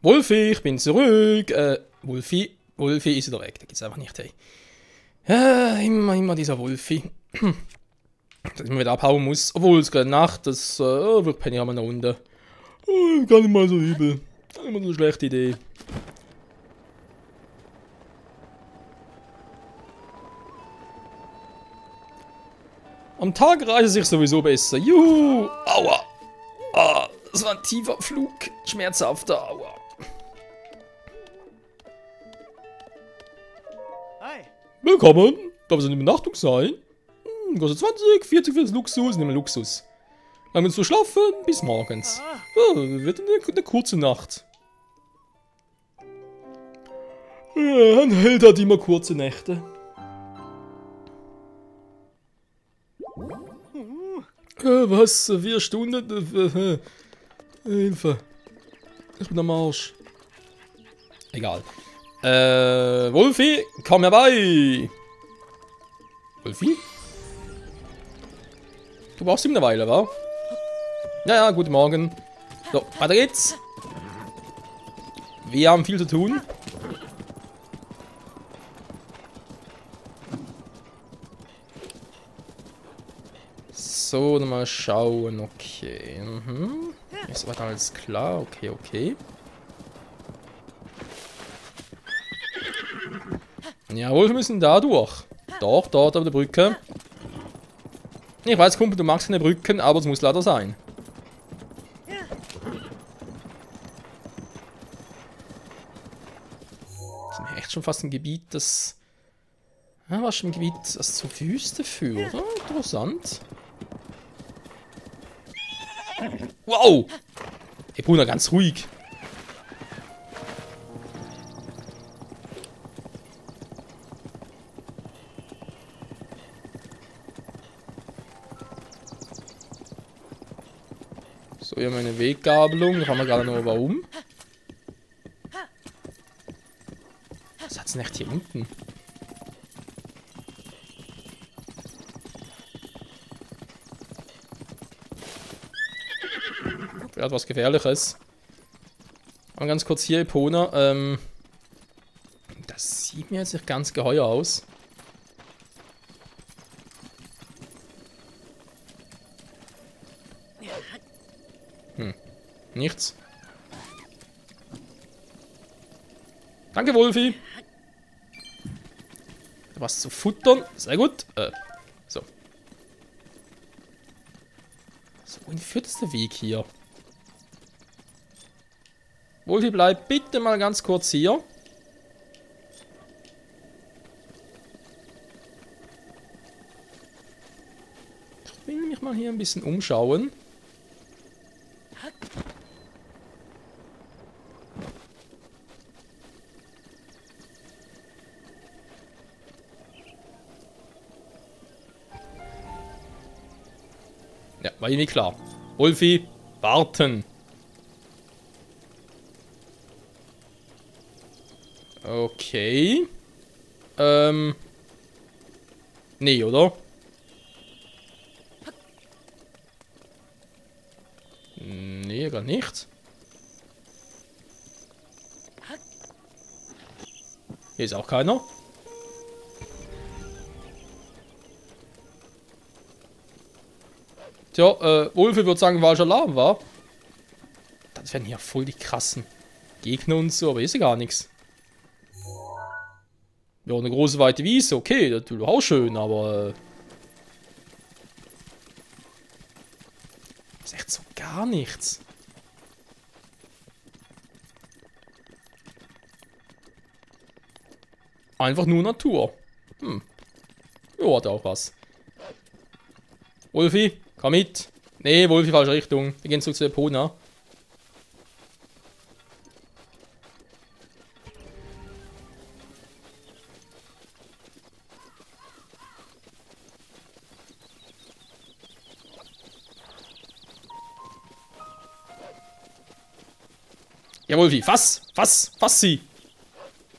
Wolfi, ich bin zurück. Wolfi ist wieder weg. Der geht's einfach nicht, hey. Immer dieser Wolfi. Dass ich mal wieder abhauen muss. Obwohl es gerade Nacht, das wird Penny haben eine Runde. Gar nicht mal so übel. Gar nicht mal so eine schlechte Idee. Am Tag reicht es sich sowieso besser. Juhu! Aua! Ah, das war ein tiefer Flug. Schmerzhafter. Aua. Willkommen. Darf es eine Übernachtung sein? Kostet 20, 40 für das Luxus. Nehmen wir Luxus. Lang uns zu schlafen bis morgens. Wird eine kurze Nacht. Ein Held hat immer kurze Nächte. Was? 4 Stunden? Hilfe. Ich bin am Arsch. Egal. Wolfi, komm herbei! Wolfi? Du brauchst ihm eine Weile, wa? Ja, guten Morgen. So, weiter geht's. Wir haben viel zu tun. So, mal schauen. Okay. Ist soweit alles klar? Okay. Jawohl, wir müssen da durch. Doch, dort auf der Brücke. Ich weiß, Kumpel, du magst keine Brücken, aber es muss leider sein. Das ist echt schon fast ein Gebiet, das... Ja, war schon ein Gebiet, das zur Wüste führt. Oh, interessant. Wow! Hey, Bruder, ganz ruhig. So, hier haben wir eine Weggabelung. Da haben wir gerade noch warum. Was hat's denn echt hier unten? Vielleicht was Gefährliches. Aber ganz kurz hier, Epona. Das sieht mir jetzt nicht ganz geheuer aus. Nichts. Danke, Wolfi. Was zu futtern. Sehr gut. So. So, wohin führt es der Weg hier? Wolfi, bleib bitte mal ganz kurz hier. Ich will mich mal hier ein bisschen umschauen. Ja, war irgendwie klar. Wolfi, warten. Okay. Nee, oder? Nee, gar nicht. Hier ist auch keiner. Tja, Wolfi würde sagen, falscher Alarm war. Das wären hier voll die krassen Gegner und so, aber hier ist ja gar nichts. Ja, eine große weite Wiese, okay, das tut auch schön, aber... ist echt so gar nichts. Einfach nur Natur. Ja, hat auch was. Wolfi, komm mit. Nee, Wolfi, falsche Richtung. Wir gehen zurück zu der Epona. Ja, Wolfi, fass sie.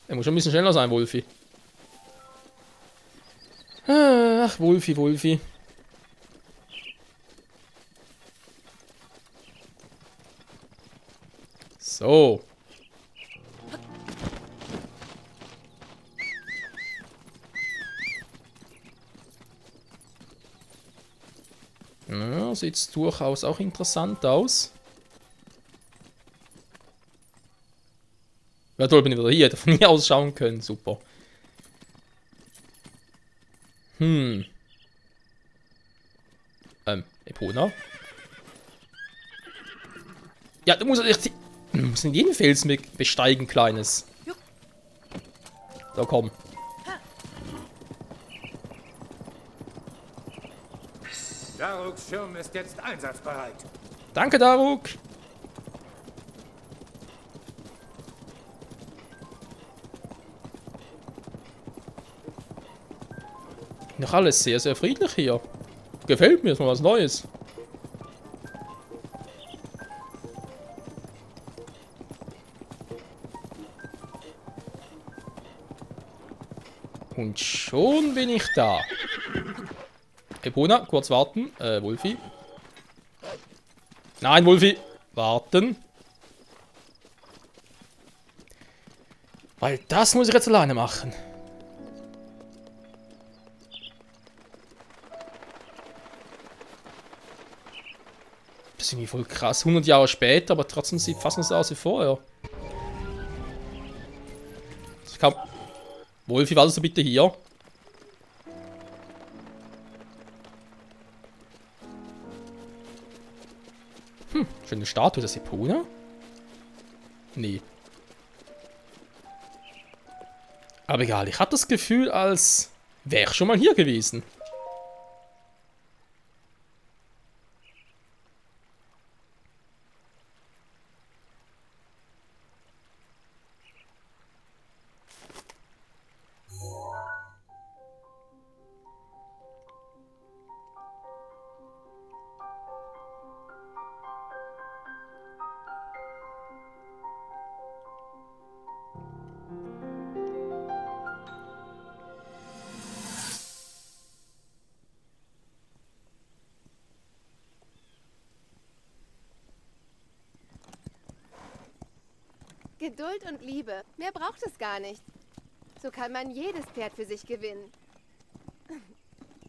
Er muss schon ein bisschen schneller sein, Wolfi. Ach, Wolfi. So. sieht durchaus auch interessant aus. Ja toll, bin ich wieder hier. Hätte von hier aus schauen können. Super. Epona? Ja, du musst nicht jeden Fels besteigen, Kleines. So, komm. Daruks Schirm ist jetzt einsatzbereit. Danke, Daruk. Noch alles sehr, sehr friedlich hier. Gefällt mir, ist mal was Neues. Und schon bin ich da. Epona, kurz warten. Wolfi. Nein, Wolfi. Warten. Weil das muss ich jetzt alleine machen. Das ist irgendwie voll krass. 100 Jahre später, aber trotzdem sieht fast noch so aus wie vorher. Ich kann... Wolfi, wartest du bitte hier? Schöne Statue, das ist Epona? Nee. Aber egal, ich hatte das Gefühl, als wäre ich schon mal hier gewesen. Geduld und Liebe. Mehr braucht es gar nicht. So kann man jedes Pferd für sich gewinnen.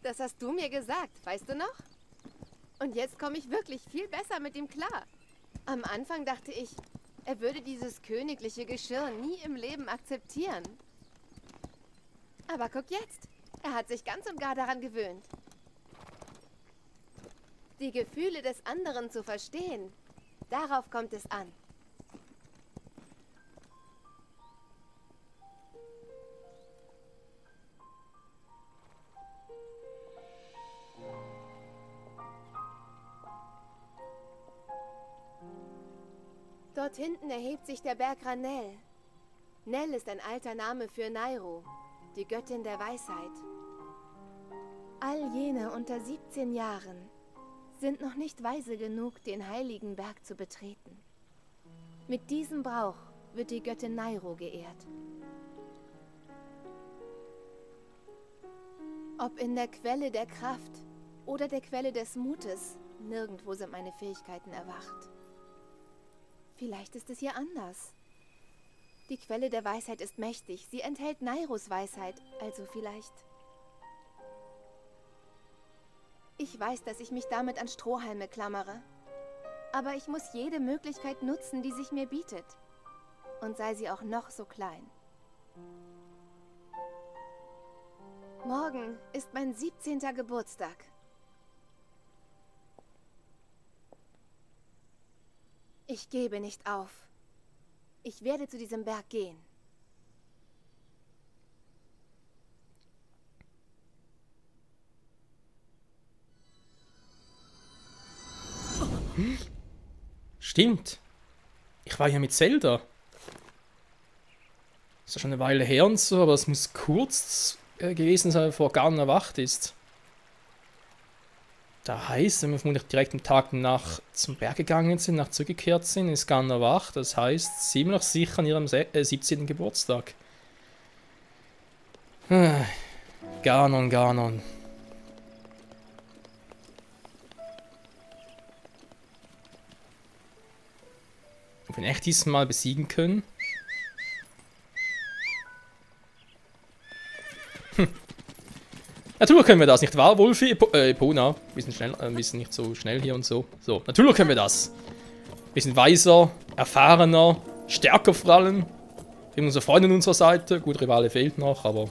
Das hast du mir gesagt, weißt du noch? Und jetzt komme ich wirklich viel besser mit ihm klar. Am Anfang dachte ich, er würde dieses königliche Geschirr nie im Leben akzeptieren. Aber guck jetzt, er hat sich ganz und gar daran gewöhnt. Die Gefühle des anderen zu verstehen, darauf kommt es an. Dort hinten erhebt sich der Berg Ranel. Nell ist ein alter Name für Nayru, die Göttin der Weisheit. All jene unter 17 Jahren sind noch nicht weise genug, den heiligen Berg zu betreten. Mit diesem Brauch wird die Göttin Nayru geehrt. Ob in der Quelle der Kraft oder der Quelle des Mutes, nirgendwo sind meine Fähigkeiten erwacht. Vielleicht ist es hier anders. Die Quelle der Weisheit ist mächtig. Sie enthält Nayrus Weisheit, also vielleicht. Ich weiß, dass ich mich damit an Strohhalme klammere. Aber ich muss jede Möglichkeit nutzen, die sich mir bietet. Und sei sie auch noch so klein. Morgen ist mein 17. Geburtstag. Ich gebe nicht auf. Ich werde zu diesem Berg gehen. Stimmt. Ich war ja mit Zelda. Ist ja schon eine Weile her und so, aber es muss kurz gewesen sein, bevor Ganon erwacht ist. Da heißt, wenn wir vermutlich direkt am Tag nach zum Berg gegangen sind, nach zurückgekehrt sind, ist Ganon erwacht. Das heißt, ziemlich sicher an ihrem 17. Geburtstag. Ganon, Ganon. Ob wir ihn echt diesmal besiegen können? Natürlich können wir das, nicht wahr, Wolfi? Epona. Ein bisschen nicht so schnell hier und so. So, natürlich können wir das. Bisschen weiser, erfahrener, stärker vor allem. Wir haben unsere Freunde an unserer Seite. Gut, Rivale fehlt noch, aber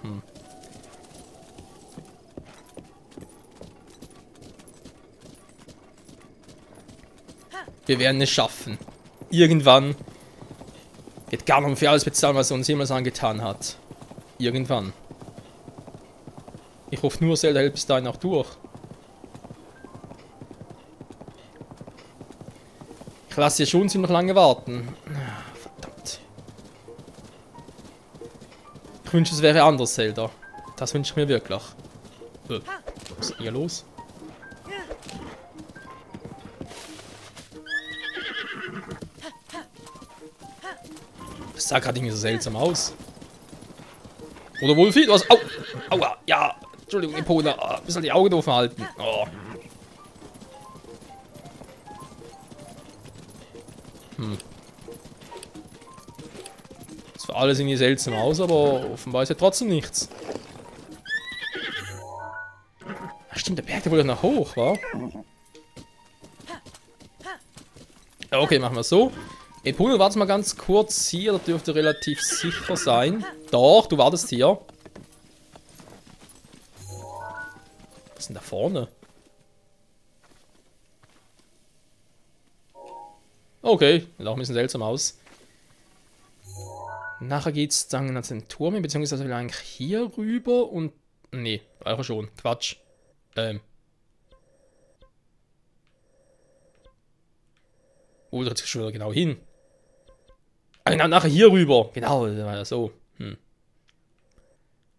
Wir werden es schaffen. Irgendwann wird Ganon für alles bezahlen, was er uns jemals angetan hat. Irgendwann. Ich hoffe nur, Zelda hält bis dahin auch durch. Ich lasse hier schon ziemlich lange warten. Verdammt. Ich wünsche, es wäre anders, Zelda. Das wünsche ich mir wirklich. Was ist hier los? Das sah gerade irgendwie so seltsam aus. Oder Wolfi, du hast... Au! Aua! Ja! Entschuldigung, Epona. Ein bisschen die Augen offen halten. Oh. Das sah alles irgendwie seltsam aus, aber offenbar ist ja trotzdem nichts. Ach, stimmt, der Berg, der wollte nach hoch, wa? Ja, okay, machen wir es so. Epona, warte mal ganz kurz hier. Das dürfte relativ sicher sein. Doch, du wartest hier. Was ist denn da vorne? Okay, sieht auch ein bisschen seltsam aus. Nachher geht's dann nach den Turm hin, beziehungsweise will eigentlich hier rüber und... Nee, einfach schon. Quatsch. Oh, da schon wieder genau hin. Ah, genau, nachher hier rüber. Genau, das war ja so.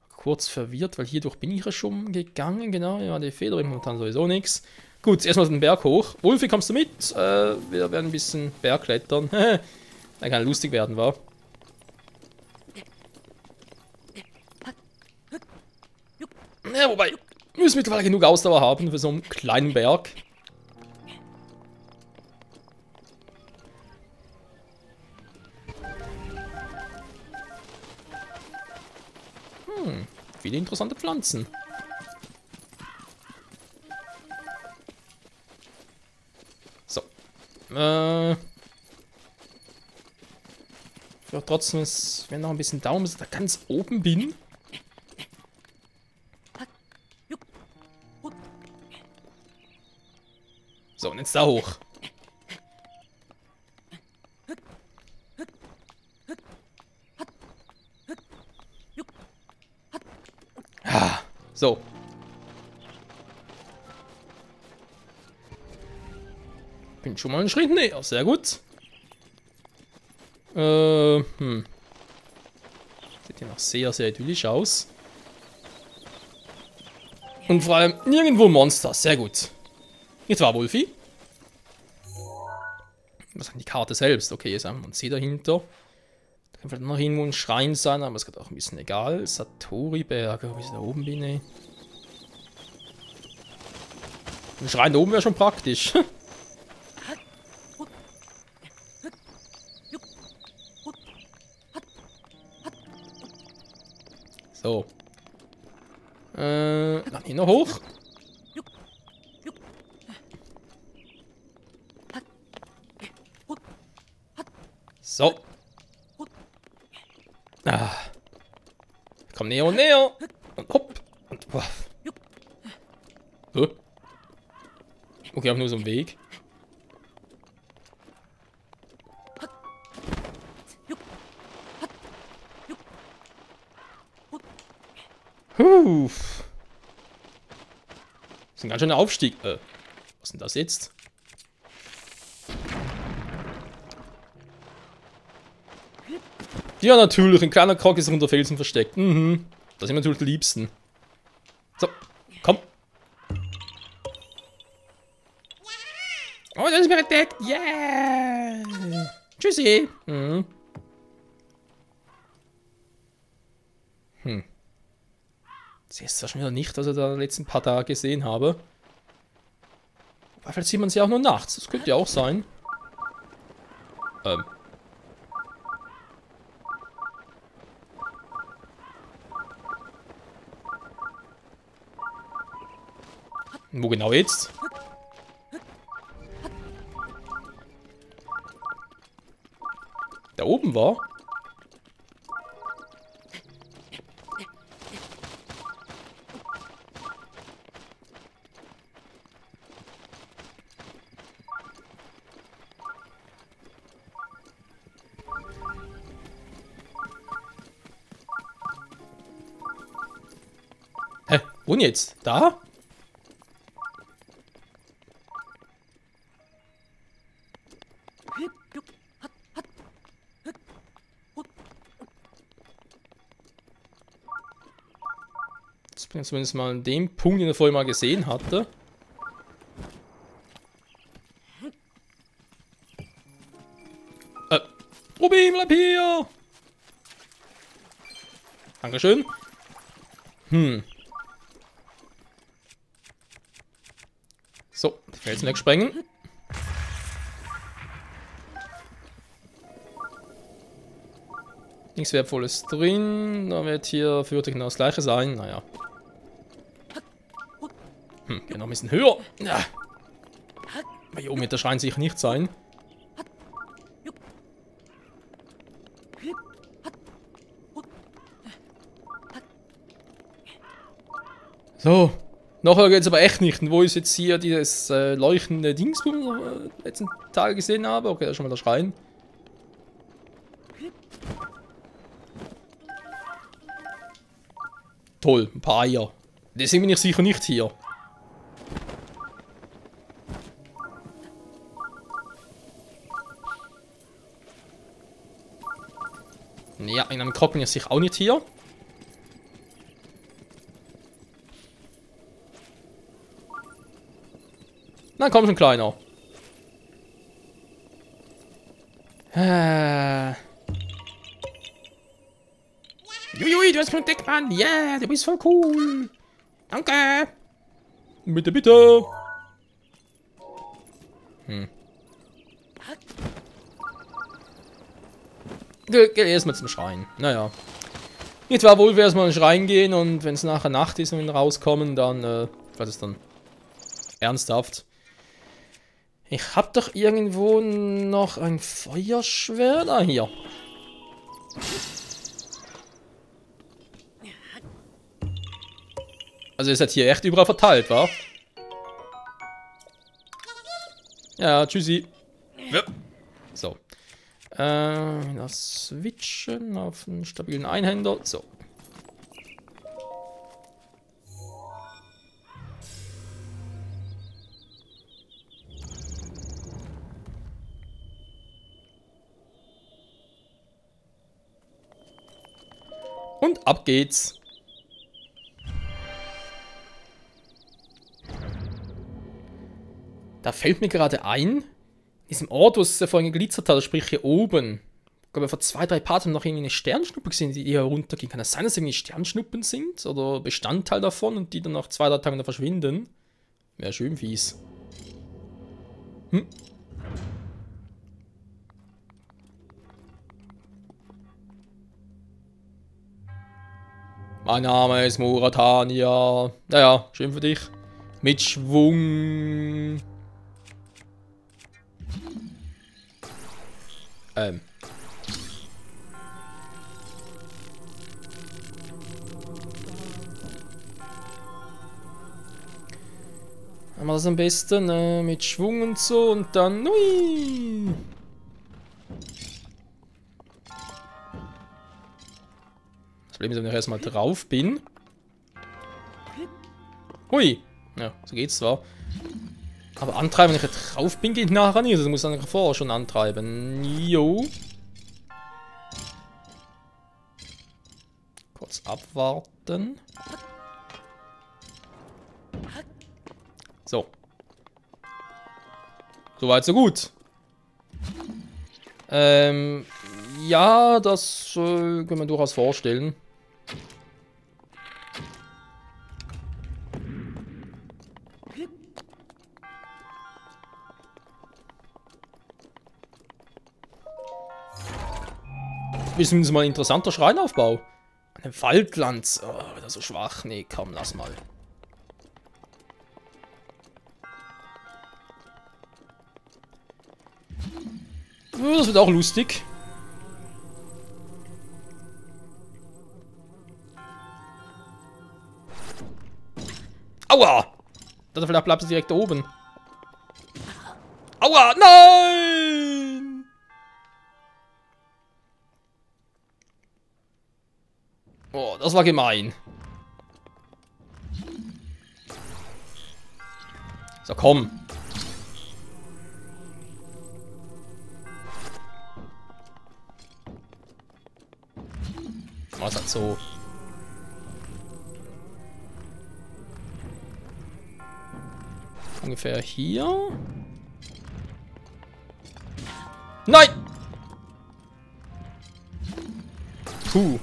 Kurz verwirrt, weil hierdurch bin ich ja schon gegangen. Genau, ja, die Feder momentan sowieso nichts. Gut, erstmal den Berg hoch. Wolfi, kommst du mit? Wir werden ein bisschen Bergklettern. Da kann lustig werden, wa? Ja, wobei, wir müssen mittlerweile genug Ausdauer haben für so einen kleinen Berg. Viele interessante Pflanzen. So. Ja, trotzdem ist, wenn noch ein bisschen Daumen, bis ich da ganz oben bin. So, und jetzt da hoch. So. Bin schon mal einen Schritt näher. Sehr gut. Sieht hier noch sehr, sehr idyllisch aus. Und vor allem nirgendwo Monster. Sehr gut. Nicht wahr, Wolfi? Was ist denn die Karte selbst? Okay, jetzt haben wir uns hier dahinter. Da kann vielleicht noch irgendwo ein Schrein sein, aber es geht auch ein bisschen egal. Satori-Berge, wie ich da oben bin, ey. Ein Schrein da oben wäre schon praktisch. So. Dann hier noch hoch. So. Ah. Komm näher und näher. Und hopp. Und waff. Okay, habe nur so einen Weg. Das ist ein ganz schöner Aufstieg. Was ist denn das jetzt? Ja, natürlich. Ein kleiner Krog ist unter Felsen versteckt. Das sind natürlich die Liebsten. So, komm. Oh, das ist mir entdeckt. Yeah. Tschüssi. Sie ist zwar schon wieder nicht, was ich da die letzten paar Tage gesehen habe. Aber vielleicht sieht man sie auch nur nachts. Das könnte ja auch sein. Wo genau jetzt? Da oben war? Hä? Wo denn jetzt? Da? Jetzt bin ich zumindest mal an dem Punkt, den ich vorher mal gesehen hatte. Ruby, bleib hier! Dankeschön. So, die Felsen wegsprengen. Nichts Wertvolles drin. Da wird hier vermutlich genau das gleiche sein. Naja. Geht noch ein bisschen höher. Ja. Aber hier oben wird der Schrein sicher nicht sein. So. Nachher geht es aber echt nicht. Und wo ist jetzt hier dieses leuchtende Dings, wo wir letzten Tage gesehen habe? Okay, da ist schon mal der Schrein. Toll, ein paar Eier. Deswegen bin ich sicher nicht hier. Ja, in einem Krog bin ich sicher auch nicht hier. Na komm schon, Kleiner. Juiui, du hast mich entdeckt, Mann. Yeah, du bist voll cool. Danke. Bitte, bitte. Geh erstmal zum Schrein. Naja. Nicht wahr, wohl wir erstmal in den Schrein gehen und wenn es nachher Nacht ist und wir rauskommen, dann, was ist dann? Ernsthaft. Ich hab doch irgendwo noch ein Feuerschwert. Ah, hier. Also ist das hier echt überall verteilt, wa? Ja, tschüssi. Ja. So. Das switchen auf einen stabilen Einhänder. So. Und ab geht's. Da fällt mir gerade ein, in diesem Ort, wo es vorhin geglitzert hat, sprich hier oben. Ich glaube, vor 2, 3 Parts haben noch irgendwie eine Sternschnuppe gesehen, die hier runtergehen. Kann das sein, dass irgendwie Sternschnuppen sind? Oder Bestandteil davon und die dann nach 2, 3 Tagen wieder verschwinden? Wäre schön fies. Mein Name ist Muratania. Naja, schön für dich. Mit Schwung. Machen wir das am besten mit Schwung und so und dann. Ui. Das Problem ist, wenn ich erstmal drauf bin. Hui. Ja, so geht's zwar. Aber antreiben, wenn ich drauf bin, geht nachher nicht. Also muss ich dann vorher schon antreiben. Jo. Kurz abwarten. So. Soweit, so gut. Ja, das können wir durchaus vorstellen. Ist zumindest mal ein interessanter Schreinaufbau. Eine Waldlanz. Oh, wieder so schwach. Nee, komm, lass mal. Das wird auch lustig. Aua! Oder vielleicht bleibt es direkt oben. Aua! Nein! Oh, das war gemein. So, komm. Was halt so. Ungefähr hier. Nein! Puh.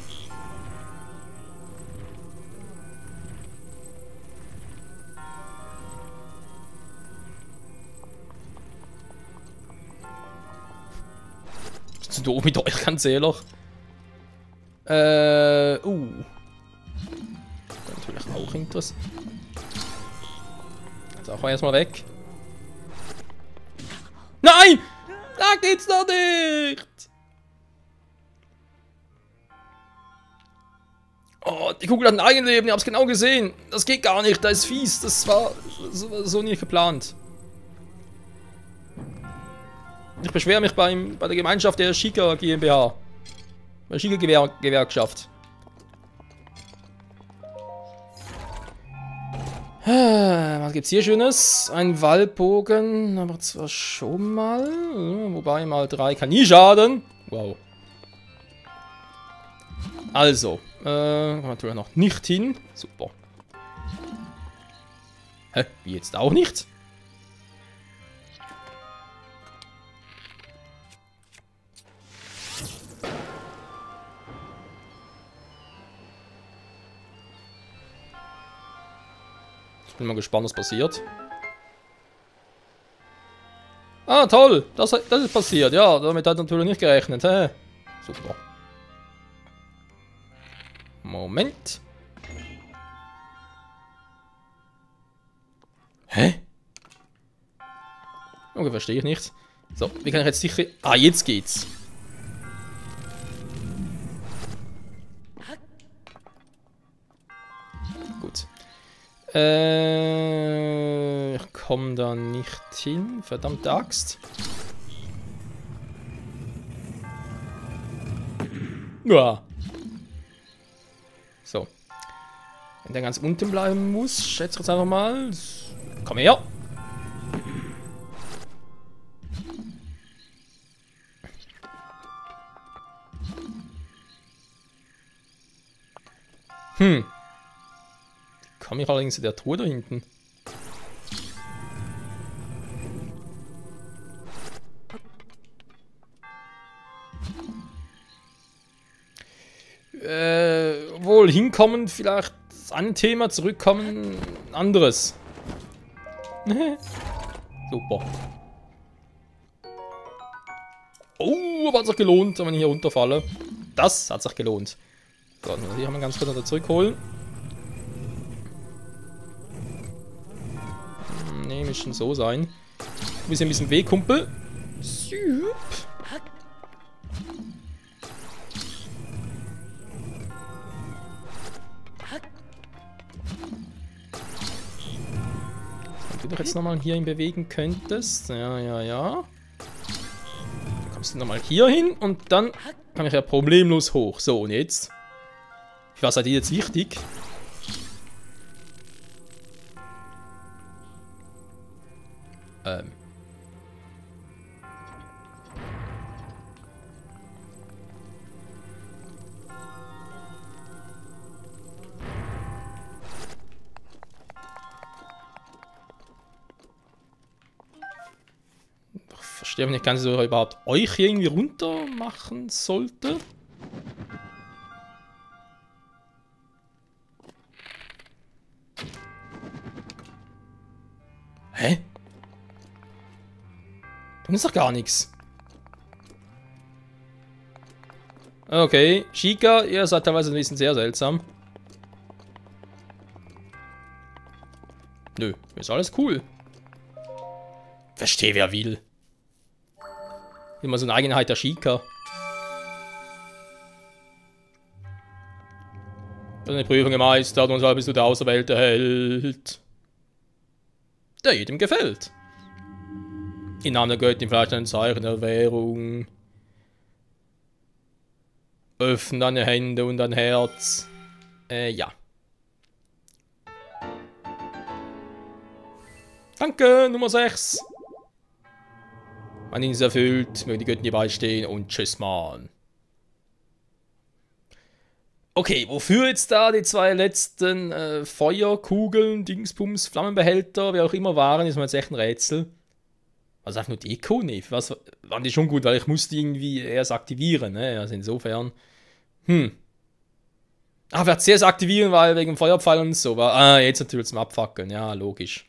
Bist du doof mit euch, ganz ehrlich? Natürlich auch interessant. Jetzt auch erstmal weg. Nein! Da geht's doch nicht! Oh, die Kugel hat ein Eigenleben, ihr habt's genau gesehen. Das geht gar nicht, das ist fies. Das war so nicht geplant. Ich beschwere mich bei der Gemeinschaft der Shika GmbH. Bei der Shika Gewerkschaft. Was gibt's hier Schönes? Ein Waldbogen, aber zwar schon mal. Wobei mal 3 kann nie schaden. Wow. Also, kann man natürlich noch nicht hin. Super. Hä? Wie jetzt auch nicht? Ich bin mal gespannt, was passiert. Ah, toll! Das ist passiert. Ja, damit hat natürlich nicht gerechnet. Hä? Super. Moment. Hä? Okay, verstehe ich nicht. So, wie kann ich jetzt sicher... Ah, jetzt geht's. Gut. Ich komme da nicht hin. Verdammte Axt. Ja. So. Wenn der ganz unten bleiben muss, schätze ich jetzt einfach mal. Komm her. Komme ich allerdings in der Truhe da hinten? Wohl hinkommen, vielleicht ein Thema, zurückkommen, anderes. Super. Oh, aber hat sich gelohnt, wenn ich hier runterfalle. Das hat sich gelohnt. So, hier haben wir ganz kurz noch zurückholen. Ne, müssen so sein. Du bist ein bisschen weh, Kumpel. Süpp. Wenn du doch jetzt nochmal hierhin bewegen könntest. Ja, ja, ja. Dann kommst du nochmal hier hin und dann kann ich ja problemlos hoch. So, und jetzt? Für was seid ihr jetzt wichtig? Ich verstehe nicht ganz, ob ich überhaupt euch irgendwie runter machen sollte. Hä? Da ist doch gar nichts. Okay, Shika, ihr seid teilweise ein bisschen sehr seltsam. Nö, ist alles cool. Verstehe, wer will. Immer so eine Eigenheit der Shika. Deine Prüfung gemeistert und deshalb bist du der auserwählte Held, der jedem gefällt. Im Namen der Göttin vielleicht ein Zeichen der Währung. Öffne deine Hände und dein Herz. Ja. Danke, Nummer 6. Wenn ihn es erfüllt, möge die Göttin dir beistehen und tschüss, Mann. Okay, wofür jetzt da die 2 letzten Feuerkugeln, Dingsbums, Flammenbehälter, wie auch immer waren, ist mir jetzt echt ein Rätsel. Also einfach nur die Ikone. Was waren die schon gut, weil ich musste irgendwie erst aktivieren, ne? Also insofern. Ah, werde zuerst aktivieren, weil wegen Feuerpfeil und so. Jetzt natürlich zum Abfackeln, ja, logisch.